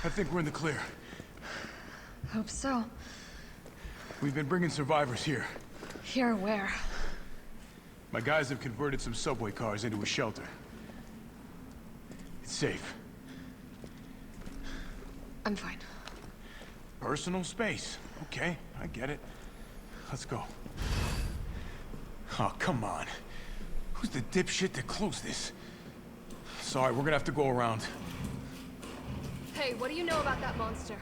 I think we're in the clear. Hope so. We've been bringing survivors here. Here where? My guys have converted some subway cars into a shelter. It's safe. I'm fine. Personal space. Okay, I get it. Let's go. Oh, come on. Who's the dipshit that closed this? Sorry, we're gonna have to go around. Hey, what do you know about that monster?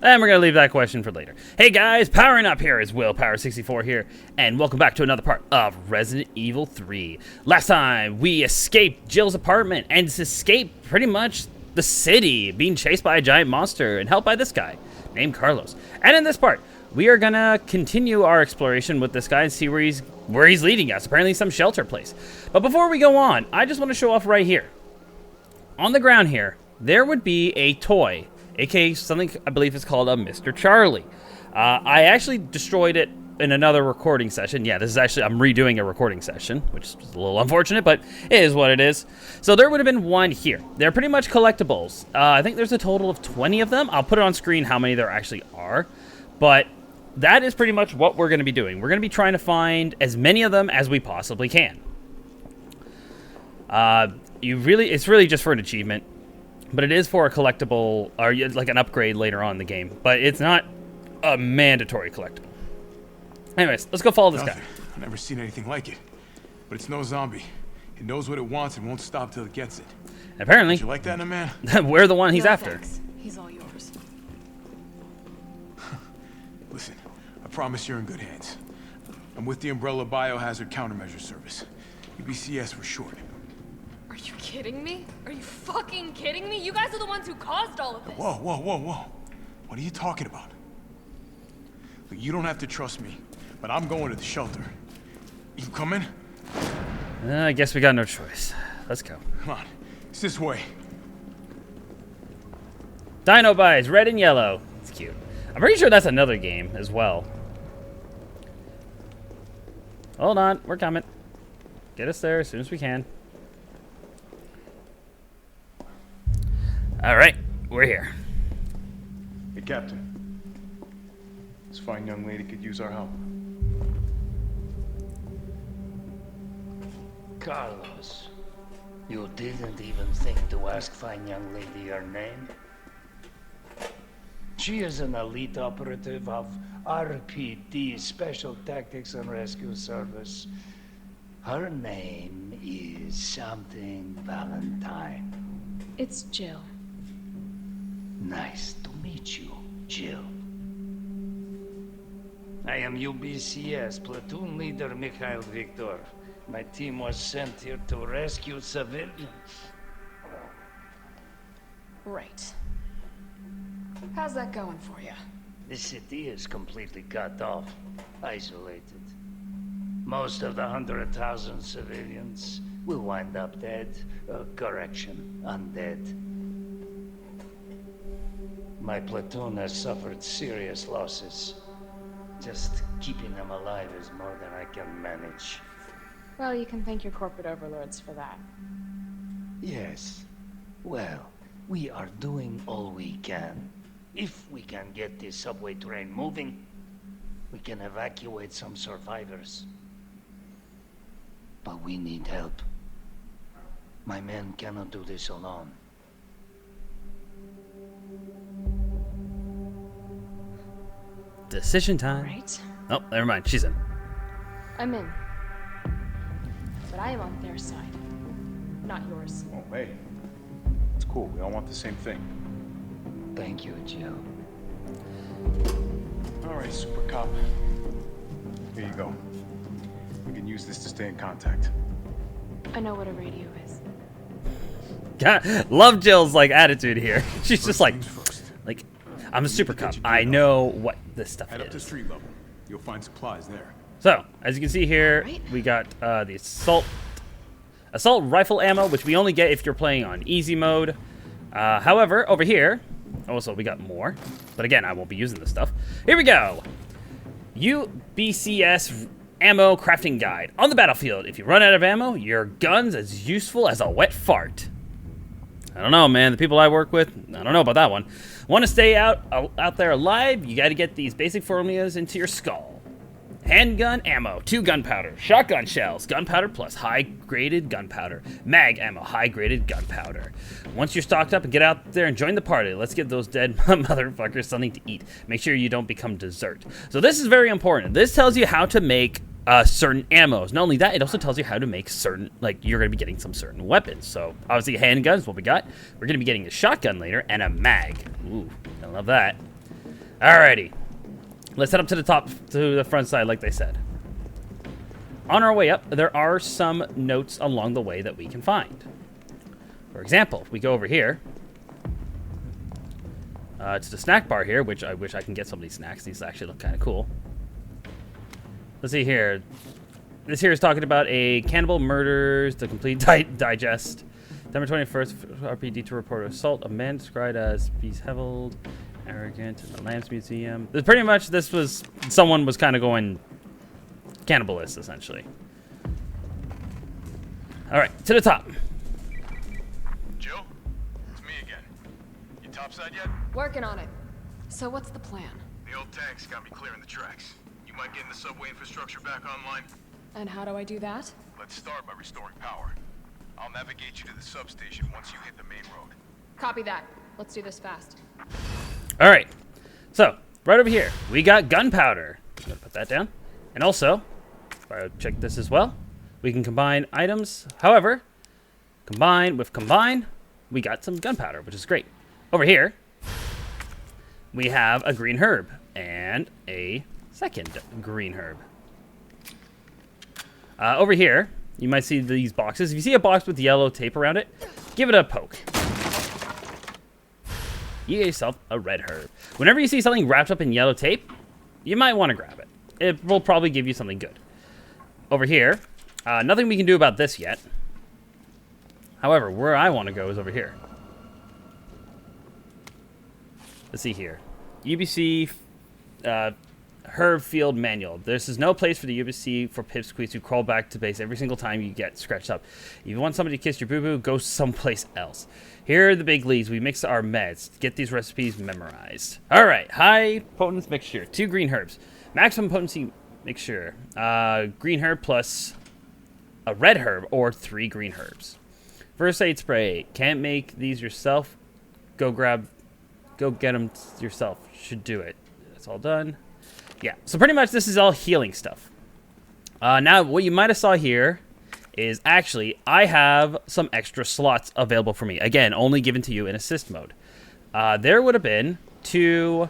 And we're going to leave that question for later. Hey guys, powering up here is Will Power64 here, and welcome back to another part of Resident Evil 3. Last time, we escaped Jill's apartment, and escaped pretty much the city, being chased by a giant monster, and helped by this guy, named Carlos. And in this part, we are going to continue our exploration with this guy and see where he's leading us. Apparently some shelter place. But before we go on, I just want to show off right here. On the ground here, there would be a toy, aka something I believe is called a Mr. Charlie. I actually destroyed it in another recording session. Yeah, this is actually, I'm redoing a recording session, which is a little unfortunate, but it is what it is. So there would have been one here. They're pretty much collectibles. I think there's a total of 20 of them. I'll put it on screen how many there actually are. But that is pretty much what we're going to be doing. We're going to be trying to find as many of them as we possibly can. It's really just for an achievement. But it is for a collectible, or like an upgrade later on in the game. But it's not a mandatory collectible. Anyways, let's go follow this guy. I've never seen anything like it. But it's no zombie. It knows what it wants and won't stop till it gets it. Apparently. Did you like that in a man? We're the one he's No, after. thanks. He's all yours. Listen, I promise you're in good hands. I'm with the Umbrella Biohazard Countermeasure Service. UBCS for short. Are you kidding me? Are you fucking kidding me? You guys are the ones who caused all of this. Whoa, whoa, whoa, whoa. What are you talking about? Look, you don't have to trust me, but I'm going to the shelter. You coming? I guess we got no choice. Let's go. Come on, it's this way. Dino Bites, red and yellow. It's cute. I'm pretty sure that's another game as well. Hold on, we're coming. Get us there as soon as we can. All right, we're here. Hey, Captain. This fine young lady could use our help. Carlos, you didn't even think to ask fine young lady her name? She is an elite operative of RPD, Special Tactics and Rescue Service. Her name is something Valentine. It's Jill. Nice to meet you, Jill. I am UBCS Platoon Leader Mikhail Viktor. My team was sent here to rescue civilians. Right. How's that going for you? The city is completely cut off, isolated. Most of the 100,000 civilians will wind up dead. Correction, undead. My platoon has suffered serious losses. Just keeping them alive is more than I can manage. Well, you can thank your corporate overlords for that. Yes. Well, we are doing all we can. If we can get this subway train moving, we can evacuate some survivors. But we need help. My men cannot do this alone. Decision time. Right? Oh, never mind. She's in. I'm in. But I am on their side, not yours. Oh, hey. It's cool. We all want the same thing. Thank you, Jill. All right, Super Cop. Here you go. We can use this to stay in contact. I know what a radio is. God, love Jill's like attitude here. She's just like, Things first. I'm a super cop. I know what this stuff Head up to is. street level. You'll find supplies there. So, as you can see here, Right. we got the assault rifle ammo, which we only get if you're playing on easy mode. However, over here, also we got more. But again, I won't be using this stuff. Here we go. UBCS ammo crafting guide. On the battlefield, if you run out of ammo, your gun's as useful as a wet fart. I don't know, man. The people I work with, I don't know about that one. Want to stay out there alive? You got to get these basic formulas into your skull. Handgun ammo, 2 gunpowder, shotgun shells, gunpowder plus high-graded gunpowder, mag ammo, high-graded gunpowder. Once you're stocked up and get out there and join the party, let's give those dead motherfuckers something to eat. Make sure you don't become dessert. So this is very important. This tells you how to make certain ammos. Not only that, it also tells you how to make certain, like, you're going to be getting some certain weapons. So obviously handguns, what we got. We're going to be getting a shotgun later and a mag. Ooh, I love that. Alrighty. Let's head up to the top, to the front side, like they said. On our way up, there are some notes along the way that we can find. For example, if we go over here, to the snack bar here, which I wish I can get some of these snacks. These actually look kind of cool. Let's see here. This here is talking about a cannibal murders, the complete digest. December 21st, RPD to report assault. A man described as beheveled, arrogant, in the Lambs Museum. Pretty much, someone was kind of going cannibalist, essentially. All right, to the top. Jill, it's me again. You topside yet? Working on it. So what's the plan? The old tanks got me clearing the tracks. You mind getting the subway infrastructure back online? And how do I do that? Let's start by restoring power. I'll navigate you to the substation once you hit the main road. Copy that. Let's do this fast. All right, so right over here, we got gunpowder. I'm gonna put that down. And also, if I check this as well, we can combine items. However, combine with combine, we got some gunpowder, which is great. Over here, we have a green herb and a second green herb. Over here, you might see these boxes. If you see a box with yellow tape around it, give it a poke. You get yourself a red herb. Whenever you see something wrapped up in yellow tape, you might want to grab it. It will probably give you something good. Over here, nothing we can do about this yet. However, where I want to go is over here. Let's see here. UBC Herb Field Manual. This is no place for the UBC for pipsqueaks who crawl back to base every single time you get scratched up. If you want somebody to kiss your boo-boo, go someplace else. Here are the big leads. We mix our meds. Get these recipes memorized. All right. High potency mixture. 2 green herbs. Maximum potency mixture. Green herb plus a red herb or 3 green herbs. First aid spray. Can't make these yourself. Go get them yourself. Should do it. That's all done. Yeah. So pretty much this is all healing stuff. Now what you might have saw here is actually I have some extra slots available for me. Again, only given to you in assist mode. There would have been 2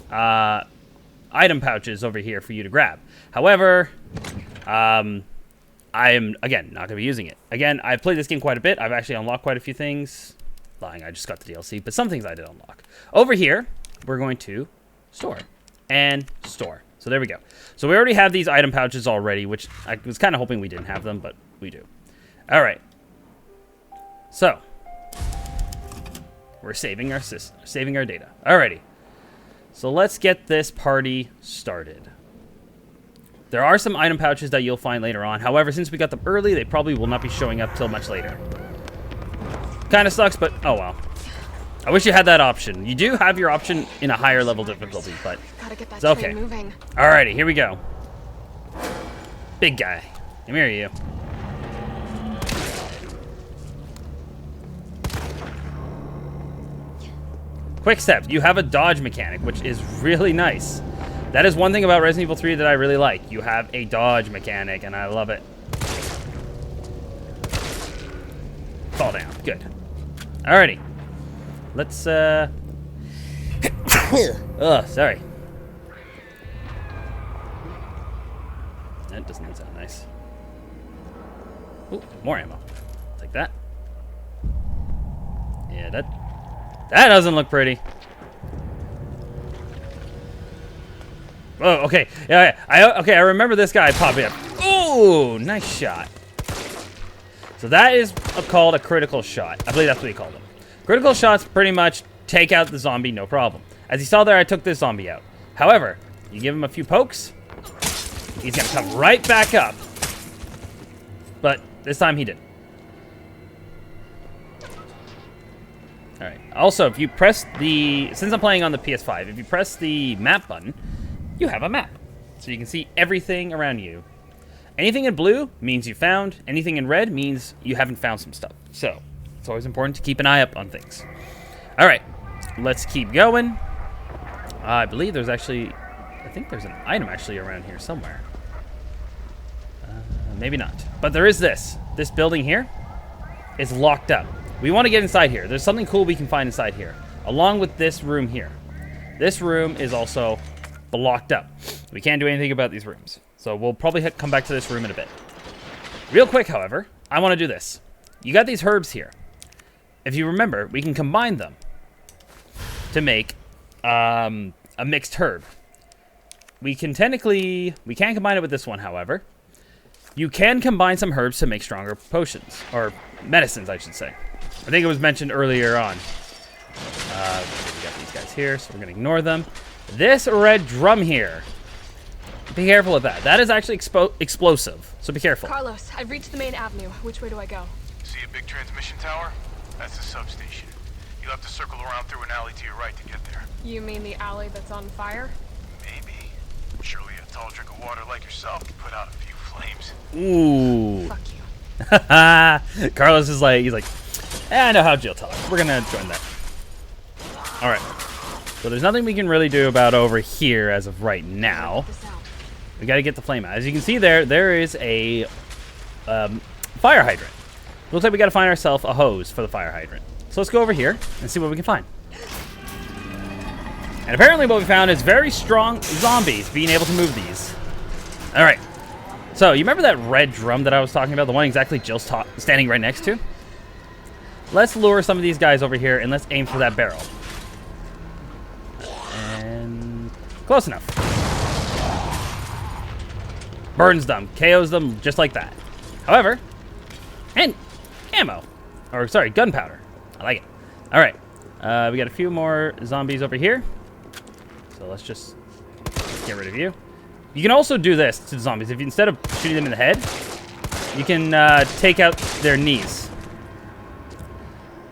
item pouches over here for you to grab. However, I am, again, not going to be using it. Again, I've played this game quite a bit. I've actually unlocked quite a few things. Lying, I just got the DLC, but some things I did unlock. Over here, we're going to store and store. So there we go. So we already have these item pouches already, which I was kind of hoping we didn't have them, but we do. All right. So we're saving our data. Alrighty. So let's get this party started. There are some item pouches that you'll find later on. However, since we got them early, they probably will not be showing up till much later. Kind of sucks, but oh well. I wish you had that option. You do have your option in a higher level difficulty, but Gotta get that it's okay. train moving. Alrighty, here we go. Big guy. Come here, you. Quick step. You have a dodge mechanic, which is really nice. That is one thing about Resident Evil 3 that I really like. You have a dodge mechanic, and I love it. Fall down. Good. Alrighty. Let's, Ugh, sorry. That doesn't sound nice. Ooh, more ammo. Like that. Yeah, that doesn't look pretty. Oh, okay. Yeah, I remember this guy popping up. Ooh, nice shot. So that is called a critical shot. I believe that's what he called it. Critical shots pretty much take out the zombie, no problem. As you saw there, I took this zombie out. However, you give him a few pokes, he's gonna come right back up. But this time he didn't. All right. Also, if you press the... Since I'm playing on the PS5, if you press the map button, you have a map. So you can see everything around you. Anything in blue means you found. Anything in red means you haven't found some stuff. So it's always important to keep an eye up on things. All right. Let's keep going. I believe there's actually... I think there's an item actually around here somewhere. Maybe not. But there is this. This building here is locked up. We want to get inside here. There's something cool we can find inside here, along with this room here. This room is also blocked up. We can't do anything about these rooms. So we'll probably come back to this room in a bit. Real quick, however, I want to do this. You got these herbs here. If you remember, we can combine them to make a mixed herb. We can technically... We can't combine it with this one, however. You can combine some herbs to make stronger potions. Or medicines, I should say. I think it was mentioned earlier on. We got these guys here, so we're going to ignore them. This red drum here. Be careful with that. That is actually explosive, so be careful. Carlos, I've reached the main avenue. Which way do I go? See a big transmission tower? That's the substation. You'll have to circle around through an alley to your right to get there. You mean the alley that's on fire? Maybe. Surely a tall drink of water like yourself can put out a few flames. Ooh. Fuck you. Carlos is like, he's like, I know how Jill talks. We're gonna join that. All right. So there's nothing we can really do about over here as of right now. We got to get the flame out. As you can see there is a fire hydrant. Looks like we got to find ourselves a hose for the fire hydrant. So let's go over here and see what we can find. And apparently what we found is very strong zombies being able to move these. All right. So you remember that red drum that I was talking about? The one exactly Jill's standing right next to? Let's lure some of these guys over here and let's aim for that barrel. And close enough. Burns them, KOs them just like that. However, and ammo. Or sorry, gunpowder. I like it. All right. We got a few more zombies over here. So let's just get rid of you. You can also do this to the zombies. If you, instead of shooting them in the head, you can take out their knees.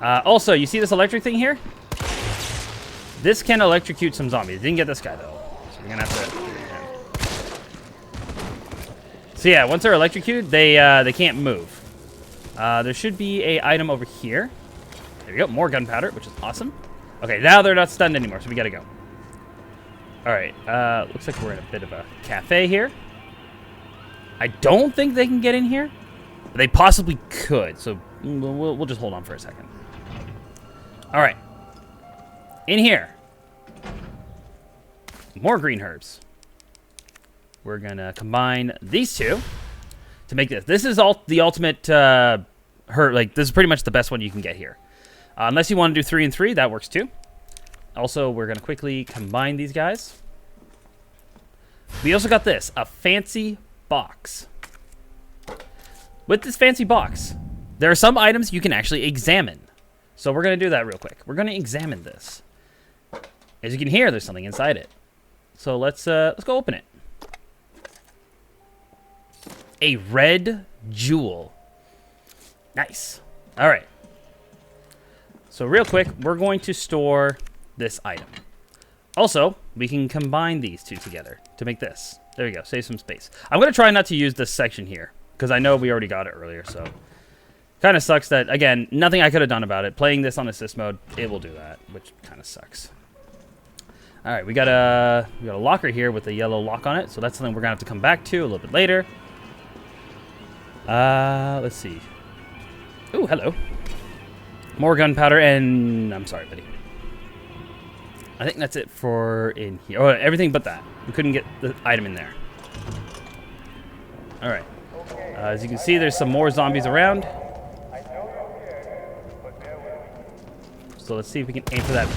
Also, you see this electric thing here? This can electrocute some zombies. Didn't get this guy, though. So we're going to have to... So yeah, once they're electrocuted, they can't move. There should be a item over here. There we go. More gunpowder, which is awesome. Okay, now they're not stunned anymore, so we got to go. All right. Looks like we're in a bit of a cafe here. I don't think they can get in here. But they possibly could, so we'll just hold on for a second. All right. In here. More green herbs. We're going to combine these two to make this. This is the ultimate herb. Like, this is pretty much the best one you can get here. Unless you want to do 3 and 3, that works too. Also, we're going to quickly combine these guys. We also got this, a fancy box. With this fancy box, there are some items you can actually examine. So we're going to do that real quick. We're going to examine this. As you can hear, there's something inside it. So let's go open it. A red jewel. Nice. All right. So real quick, we're going to store this item. Also, we can combine these two together to make this. There we go. Save some space. I'm going to try not to use this section here because I know we already got it earlier. So kind of sucks that, again, nothing I could have done about it. Playing this on assist mode, it will do that, which kind of sucks. All right, we got a locker here with a yellow lock on it. So that's something we're going to have to come back to a little bit later. Let's see. Ooh, hello. More gunpowder and... I'm sorry, buddy. I think that's it for in here. Oh, everything but that. We couldn't get the item in there. All right. As you can see, there's some more zombies around. So let's see if we can aim for that.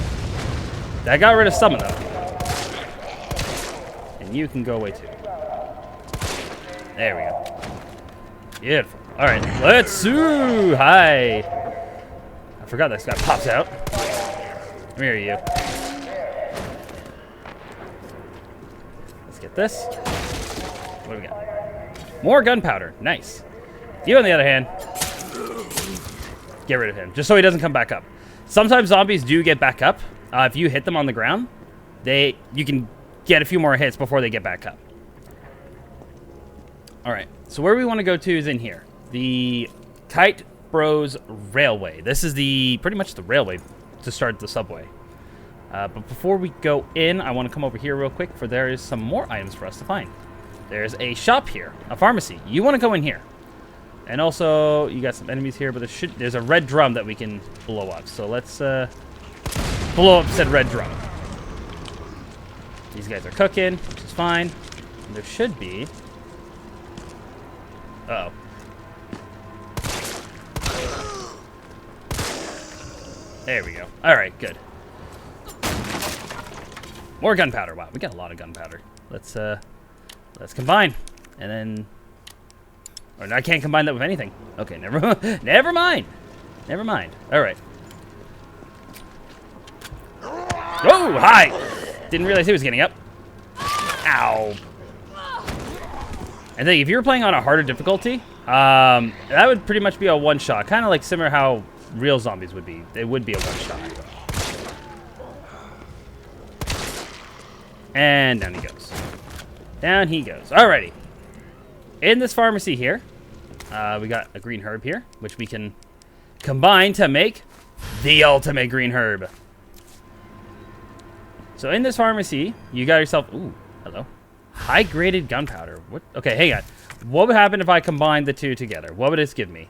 That got rid of some of them. And you can go away too. There we go. Beautiful. All right, let's see. Hi. I forgot this guy pops out. Come here, you. Let's get this. What do we got? More gunpowder. Nice. You, on the other hand, get rid of him, just so he doesn't come back up. Sometimes zombies do get back up. If you hit them on the ground, you can get a few more hits before they get back up. All right, so where we want to go to is in here. The Kite Bros Railway. This is pretty much the railway to start the subway. But before we go in, I want to come over here real quick, for there is some more items for us to find. There's a shop here, a pharmacy. You want to go in here. And also, you got some enemies here, but there's a red drum that we can blow up. So let's blow up said red drum. These guys are cooking, which is fine. And there should be... Uh-oh. There we go. All right, good. More gunpowder. Wow, we got a lot of gunpowder. Let's combine, and then, or no, I can't combine that with anything. Okay, never mind. Never mind. All right. Oh, hi! Didn't realize he was getting up. Ow. I think if you were playing on a harder difficulty, that would pretty much be a one-shot. Kind of like similar how real zombies would be. They would be a one-shot. And down he goes. Down he goes. Alrighty. In this pharmacy here, we got a green herb here, which we can combine to make the ultimate green herb. So in this pharmacy, you got yourself... Ooh, hello. High-graded gunpowder. What? Okay, hang on. What would happen if I combined the two together? What would this give me?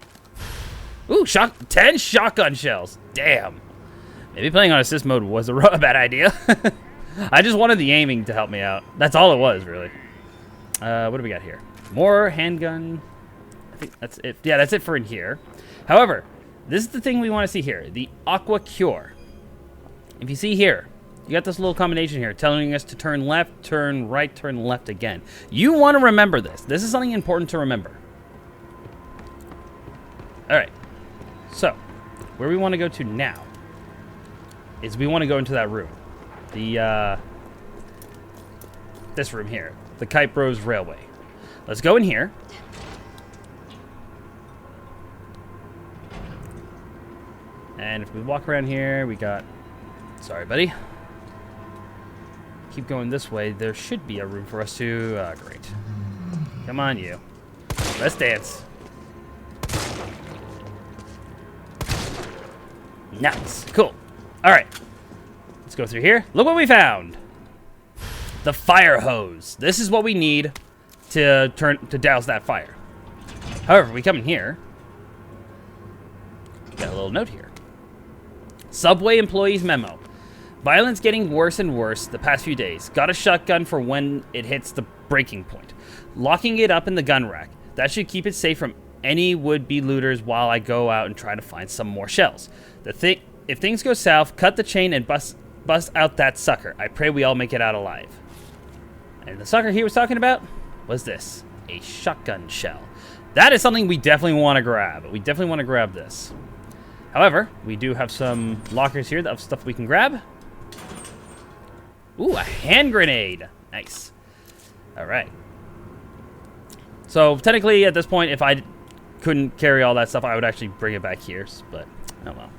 Ooh, 10 shotgun shells. Damn. Maybe playing on assist mode was a bad idea. I just wanted the aiming to help me out. That's all it was, really. What do we got here? More handgun. I think that's it. Yeah, that's it for in here. However, this is the thing we want to see here. The Aqua Cure. If you see here, you got this little combination here telling us to turn left, turn right, turn left again. You want to remember this. This is something important to remember. All right. So, where we want to go to now is we want to go into that room. This room here. The Kite Bros Railway. Let's go in here. And if we walk around here, we got... Sorry, buddy. Keep going this way. There should be a room for us to... great. Come on, you. Let's dance. Nice. Cool. All right. Let's go through here. Look what we found. The fire hose. This is what we need to douse that fire. However, we come in here. Got a little note here. Subway employees memo. Violence getting worse and worse the past few days. Got a shotgun for when it hits the breaking point. Locking it up in the gun rack. That should keep it safe from any would-be looters while I go out and try to find some more shells. If things go south, cut the chain and bust out that sucker. I pray we all make it out alive. And the sucker he was talking about was this. A shotgun shell. That is something we definitely want to grab. We definitely want to grab this. However, we do have some lockers here of stuff we can grab. Ooh, a hand grenade. Nice. All right. So technically at this point, if I couldn't carry all that stuff, I would actually bring it back here. But oh well.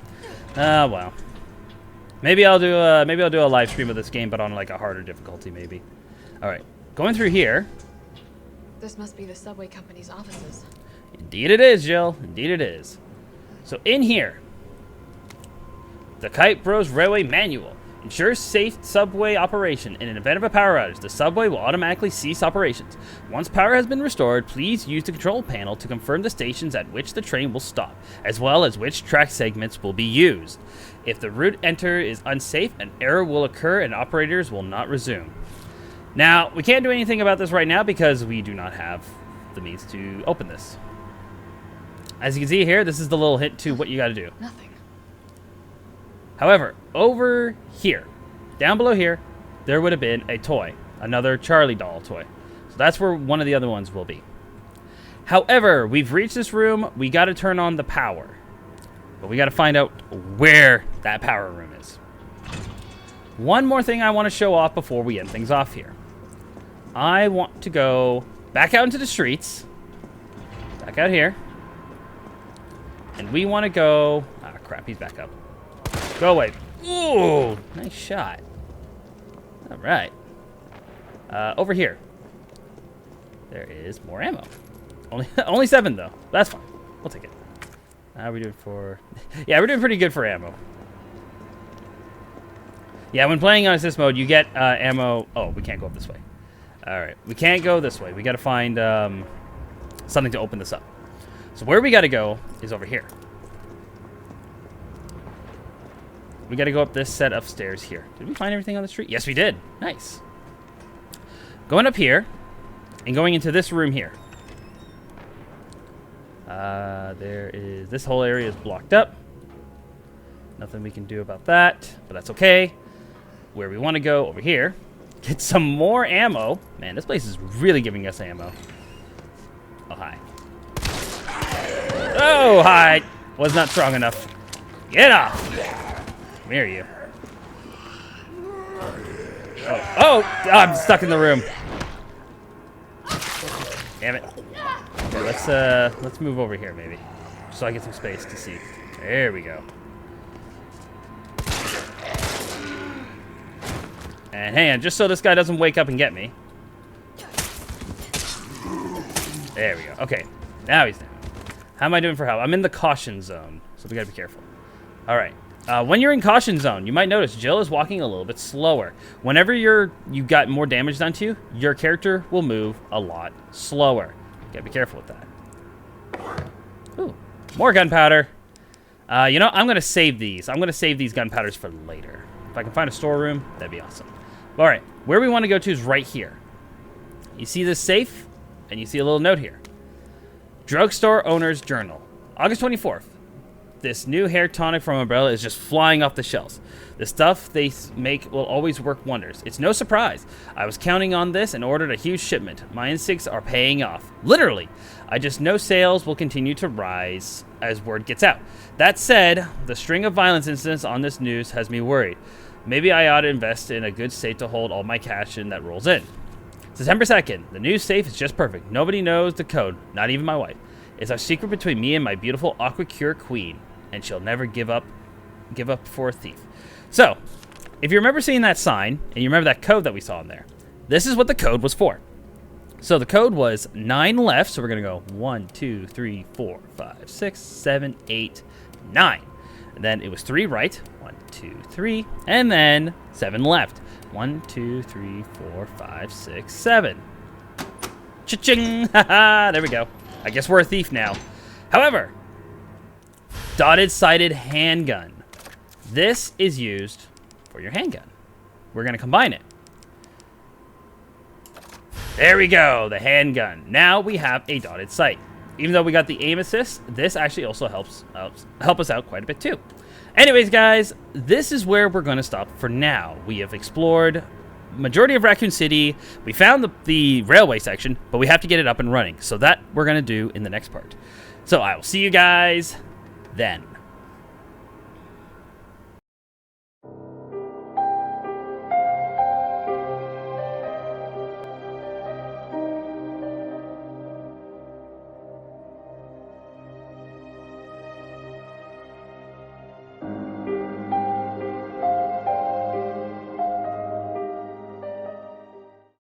Oh well. Maybe I'll do a live stream of this game, but on like a harder difficulty, maybe. All right, going through here. This must be the subway company's offices. Indeed it is, Jill. Indeed it is. So in here, the Kite Bros Railway Manual ensures safe subway operation. In an event of a power outage, the subway will automatically cease operations. Once power has been restored, please use the control panel to confirm the stations at which the train will stop, as well as which track segments will be used. If the route enter is unsafe, an error will occur and operators will not resume. Now, we can't do anything about this right now because we do not have the means to open this. As you can see here, this is the little hint to what you got to do. Nothing. However, over here, down below here, there would have been a toy, another Charlie doll toy. So that's where one of the other ones will be. However, we've reached this room. We got to turn on the power. But we got to find out where that power room is. One more thing I want to show off before we end things off here. I want to go back out into the streets. Back out here. And we want to go... Ah, crap, he's back up. Go away. Ooh, nice shot. All right. Over here. There is more ammo. Only 7 though. That's fine. We'll take it. How are we doing for? Yeah, we're doing pretty good for ammo. Yeah, when playing on assist mode, you get ammo. Oh, we can't go up this way. All right, we can't go this way. We got to find something to open this up. So where we got to go is over here. We got to go up this set of stairs here. Did we find everything on the street? Yes, we did. Nice. Going up here and going into this room here. There is, this whole area is blocked up. Nothing we can do about that, but that's okay. Where we want to go over here, get some more ammo. Man, this place is really giving us ammo. Oh, hi. Oh, hi. Was not strong enough. Get off. Come here, you. Oh, I'm stuck in the room. Damn it. Okay, let's move over here maybe, so I get some space to see. There we go. And hang on, just so this guy doesn't wake up and get me. There we go. Okay, now he's down. How am I doing for health? I'm in the caution zone, so we gotta be careful. All right. When you're in caution zone, you might notice Jill is walking a little bit slower. Whenever you got more damage done to you, your character will move a lot slower. You gotta be careful with that. Ooh, more gunpowder. You know, I'm gonna save these. I'm gonna save these gunpowders for later. If I can find a storeroom, that'd be awesome. All right, where we want to go to is right here. You see this safe, and you see a little note here. Drugstore owner's journal, August 24th. This new hair tonic from Umbrella is just flying off the shelves. The stuff they make will always work wonders. It's no surprise. I was counting on this and ordered a huge shipment. My instincts are paying off. Literally. I just know sales will continue to rise as word gets out. That said, the string of violence incidents on this news has me worried. Maybe I ought to invest in a good safe to hold all my cash in that rolls in. September 2nd. The new safe is just perfect. Nobody knows the code, not even my wife. It's our secret between me and my beautiful Aquacure queen, and she'll never give up for a thief. So, if you remember seeing that sign, and you remember that code that we saw in there, this is what the code was for. So the code was 9 left, so we're going to go 1, 2, 3, 4, 5, 6, 7, 8, 9. And then it was 3 right, 1, 2, 3, and then 7 left. 1, 2, 3, 4, 5, 6, 7. Cha-ching! Haha, there we go. I guess we're a thief now. However, dotted sighted handgun. This is used for your handgun. We're going to combine it. There we go, the handgun. Now we have a dotted sight. Even though we got the aim assist, this actually also helps us out quite a bit too. Anyways, guys, this is where we're going to stop for now. We have explored majority of Raccoon City. We found the railway section, but we have to get it up and running. So that we're going to do in the next part. So I will see you guys then.